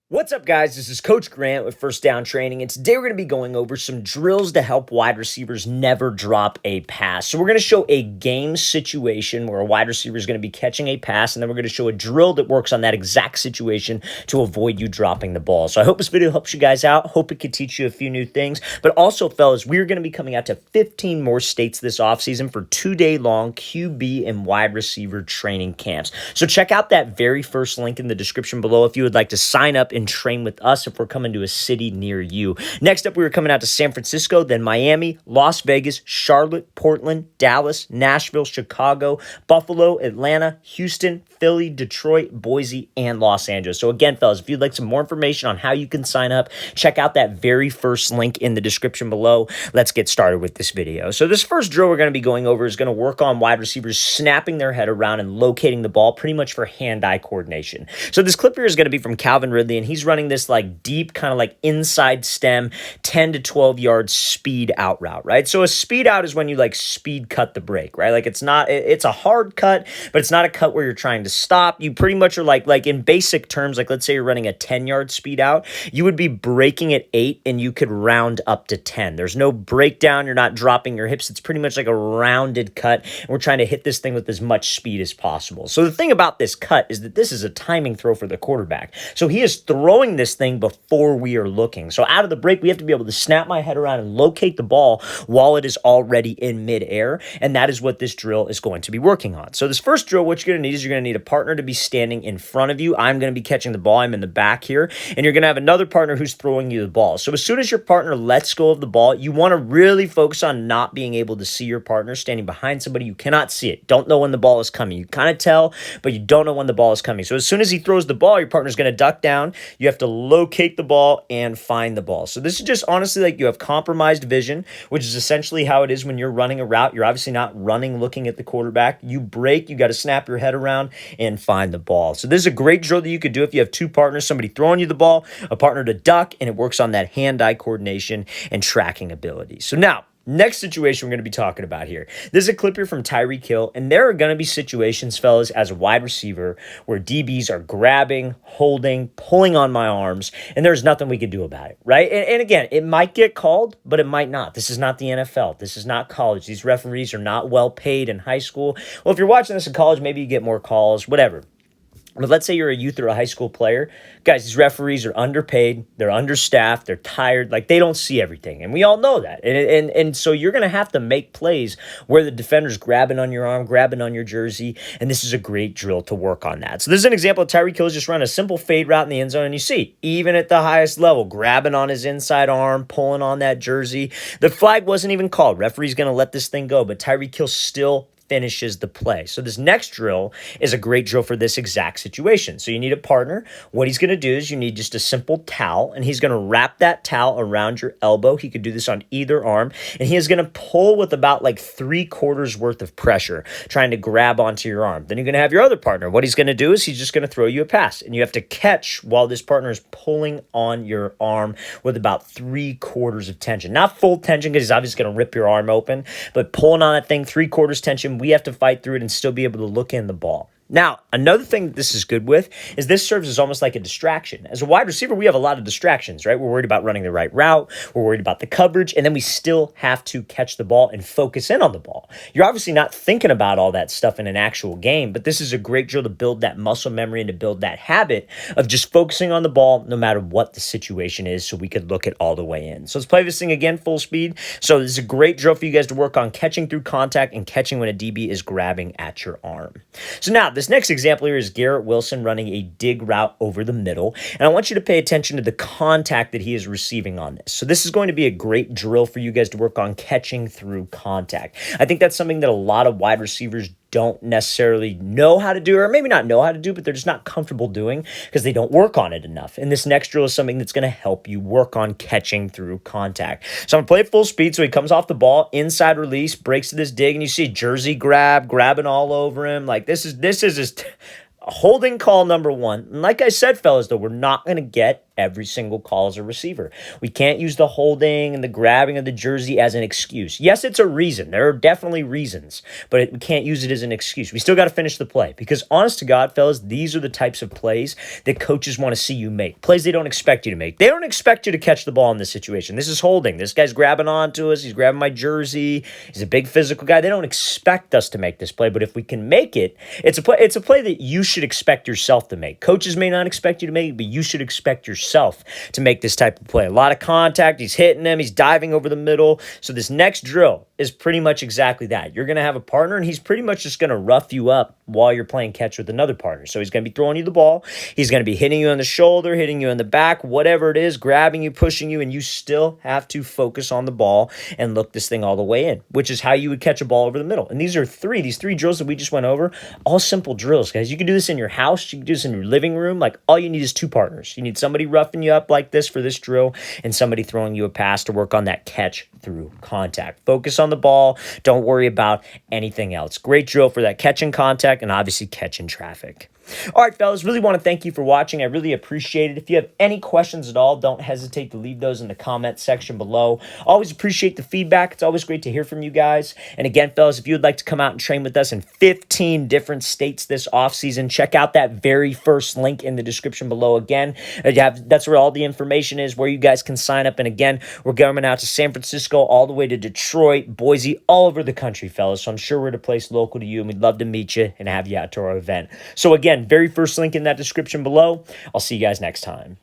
What's up, guys? This is Coach Grant with First Down Training, and today we're going to be going over some drills to help wide receivers never drop a pass. So we're going to show a game situation where a wide receiver is going to be catching a pass, and then we're going to show a drill that works on that exact situation to avoid you dropping the ball. So I hope this video helps you guys out. Hope it could teach you a few new things. But also, fellas, we're going to be coming out to 15 more states this offseason for 2-day-long QB and wide receiver training camps. So check out that very first link in the description below if you would like to sign up and train with us if we're coming to a city near you. Next up, we were coming out to San Francisco, then Miami, Las Vegas, Charlotte, Portland, Dallas, Nashville, Chicago, Buffalo, Atlanta, Houston, Philly, Detroit, Boise, and Los Angeles. So again, fellas, if you'd like some more information on how you can sign up, check out that very first link in the description below. Let's get started with this video. So this first drill we're going to be going over is going to work on wide receivers snapping their head around and locating the ball pretty much for hand-eye coordination. So this clip here is going to be from Calvin Ridley, and he's running this like deep kind of like inside stem 10 to 12 yard speed out route, right? So a speed out is when you like speed cut the break, right? Like it's a hard cut, but it's not a cut where you're trying to stop. You pretty much are like in basic terms, like let's say you're running a 10-yard speed out, you would be breaking at 8 and you could round up to 10. There's no breakdown. You're not dropping your hips. It's pretty much like a rounded cut. And we're trying to hit this thing with as much speed as possible. So the thing about this cut is that this is a timing throw for the quarterback. So he is throwing this thing before we are looking. So out of the break, we have to be able to snap my head around and locate the ball while it is already in midair. And that is what this drill is going to be working on. So this first drill, what you're going to need is you're going to need a partner to be standing in front of you. I'm going to be catching the ball. I'm in the back here. And you're going to have another partner who's throwing you the ball. So as soon as your partner lets go of the ball, you want to really focus on not being able to see your partner standing behind somebody. You cannot see it. Don't know when the ball is coming. You kind of tell, but you don't know when the ball is coming. So as soon as he throws the ball, your partner's going to duck down. You have to locate the ball and find the ball. So this is just honestly like you have compromised vision, which is essentially how it is when you're running a route. You're obviously not running looking at the quarterback. You break, you got to snap your head around and find the ball. So this is a great drill that you could do if you have two partners, somebody throwing you the ball, a partner to duck, and it works on that hand-eye coordination and tracking ability. So now, next situation we're going to be talking about here. This is a clip here from Tyreek Hill, and there are going to be situations, fellas, as a wide receiver where DBs are grabbing, holding, pulling on my arms, and there's nothing we can do about it, right? And again, it might get called, but it might not. This is not the NFL. This is not college. These referees are not well paid in high school. Well, if you're watching this in college, maybe you get more calls, whatever. But let's say you're a youth or a high school player. Guys, these referees are underpaid. They're understaffed. They're tired. Like, they don't see everything. And we all know that. And so you're going to have to make plays where the defender's grabbing on your arm, grabbing on your jersey. And this is a great drill to work on that. So this is an example of Tyreek Hill just run a simple fade route in the end zone. And you see, even at the highest level, grabbing on his inside arm, pulling on that jersey. The flag wasn't even called. Referee's going to let this thing go. But Tyreek Hill still finishes the play. So this next drill is a great drill for this exact situation. So you need a partner. What he's going to do is you need just a simple towel, and he's going to wrap that towel around your elbow. He could do this on either arm, and he is going to pull with about like 3/4 worth of pressure, trying to grab onto your arm. Then you're going to have your other partner. What he's going to do is he's just going to throw you a pass, and you have to catch while this partner is pulling on your arm with about 3/4 of tension. Not full tension, because he's obviously going to rip your arm open, but pulling on that thing, 3/4 tension. We have to fight through it and still be able to look in the ball. Now, another thing that this is good with is this serves as almost like a distraction. As a wide receiver, we have a lot of distractions, right? We're worried about running the right route. We're worried about the coverage. And then we still have to catch the ball and focus in on the ball. You're obviously not thinking about all that stuff in an actual game, but this is a great drill to build that muscle memory and to build that habit of just focusing on the ball no matter what the situation is, so we could look it all the way in. So let's play this thing again full speed. So this is a great drill for you guys to work on catching through contact and catching when a DB is grabbing at your arm. So now, this next example here is Garrett Wilson running a dig route over the middle. And I want you to pay attention to the contact that he is receiving on this. So this is going to be a great drill for you guys to work on catching through contact. I think that's something that a lot of wide receivers don't necessarily know how to do, or maybe not know how to do, but they're just not comfortable doing because they don't work on it enough. And this next drill is something that's going to help you work on catching through contact. So I'm going to play it full speed. So he comes off the ball, inside release, breaks to this dig, and you see jersey grabbing all over him. Like this is just holding call number one. And like I said, fellas, though, we're not going to get every single call as a receiver. We can't use the holding and the grabbing of the jersey as an excuse. Yes, it's a reason. There are definitely reasons, but we can't use it as an excuse. We still got to finish the play because honest to God, fellas, these are the types of plays that coaches want to see you make. Plays they don't expect you to make. They don't expect you to catch the ball in this situation. This is holding. This guy's grabbing onto us. He's grabbing my jersey. He's a big physical guy. They don't expect us to make this play, but if we can make it, it's a play that you should expect yourself to make. Coaches may not expect you to make it, but you should expect yourself to make this type of play. A lot of contact. He's hitting him. He's diving over the middle. So this next drill is pretty much exactly that. You're going to have a partner, and he's pretty much just going to rough you up while you're playing catch with another partner. So he's going to be throwing you the ball. He's going to be hitting you on the shoulder, hitting you in the back, whatever it is, grabbing you, pushing you, and you still have to focus on the ball and look this thing all the way in, which is how you would catch a ball over the middle. And these three drills that we just went over, all simple drills, guys. You can do this in your house. You can do this in your living room. Like, all you need is two partners. You need somebody roughing you up like this for this drill and somebody throwing you a pass to work on that catch through contact. Focus on the ball. Don't worry about anything else. Great drill for that catch and contact and obviously catch in traffic. All right, fellas, really want to thank you for watching. I really appreciate it. If you have any questions at all, don't hesitate to leave those in the comment section below. Always appreciate the feedback. It's always great to hear from you guys. And again, fellas, if you would like to come out and train with us in 15 different states this offseason, check out that very first link in the description below. Again, that's where all the information is, where you guys can sign up. And again, we're going out to San Francisco, all the way to Detroit, Boise, all over the country, fellas. So I'm sure we're at a place local to you, and we'd love to meet you and have you out to our event. So again, very first link in that description below. I'll see you guys next time.